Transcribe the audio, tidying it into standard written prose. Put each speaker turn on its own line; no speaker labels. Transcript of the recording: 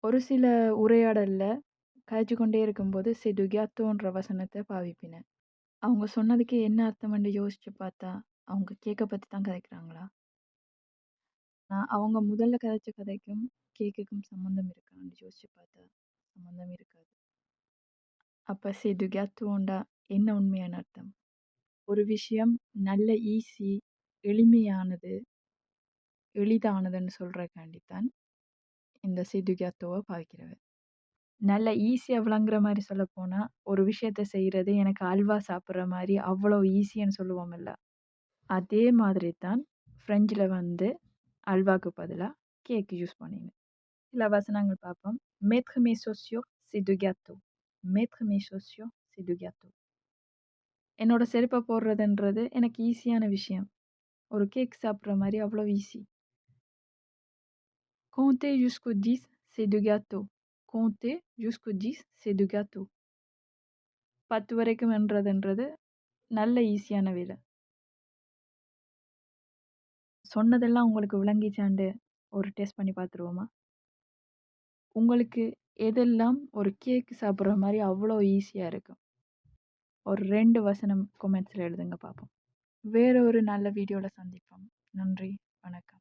ஒரு சில உரையாடல்ல கதைச்சு கொண்டே இருக்கும்போது "C'est du gâteauன்ற வசனத்த பாவிப்பின. அவங்க சொன்னதுக்கு என்ன அர்த்தம்ன்னு யோசிச்சு பார்த்தா, அவங்க கேக்க பத்தி தான் கதைக்கிறாங்களா? அவங்க முதல்ல கதைச்ச கதைக்கும், கேக்குக்கும் சம்மந்தம் இருக்கான்னு யோசிச்சு பார்த்தா, சம்மந்தம் இருக்காது. அப்ப "C'est du gâteauண்டா என்ன உண்மையான அர்த்தம்? ஒரு விஷயம் நல்ல ஈஸி, எளிமையானது, எளிதானதுன்னு சொல்றதுக்காண்டி தான் இந்த "C'est du gâteauவ பாவிக்கிறவ. நல்ல ஈஸியா விளங்குற மாரி சொல்லப்போனா, ஒரு விஷயத்த செய்றது எனக்கு அல்வா சாப்பிடுற மாரி அவ்வளோ ஈஸின்னு சொல்லுவோம்ல. அதே மாதிரி தான் ஃப்ரெஞ்சுல வந்து அல்வாக்கு பதிலா கேக் யூஸ் பண்ணினேன். சில வசனங்கள் பார்ப்போம். "Mettre mes chaussures, c'est du gâteau. Mettre mes chaussures, c'est du gâteau." என்னோட செருப்ப போடுறதுன்றது எனக்கு ஈஸியான விஷயம். ஒரு கேக் சாப்பிடுற மாரி அவ்வளோ easy. "Compter jusqu'au 10, c'est du gâteau. Compter jusqu'au 10, c'est du gâteau." 10 வரைக்கும் எண்றதுன்றது நல்ல ஈஸியான வேல. சொன்னதெல்லாம் உங்களுக்கு விளங்கிச்சாண்டு ஒரு டெஸ்ட் பண்ணி பார்த்துருவோமா? உங்களுக்கு எதெல்லாம் ஒரு கேக் சாப்பிடுற மாரி அவ்வளோ ஈஸியா இருக்கும்? ஒரு 2 வசனம் கமெண்ட்ஸ்ல எழுதுங்க பார்ப்போம். வேற ஒரு நல்ல வீடியோல சந்திப்போம். நன்றி. வணக்கம்.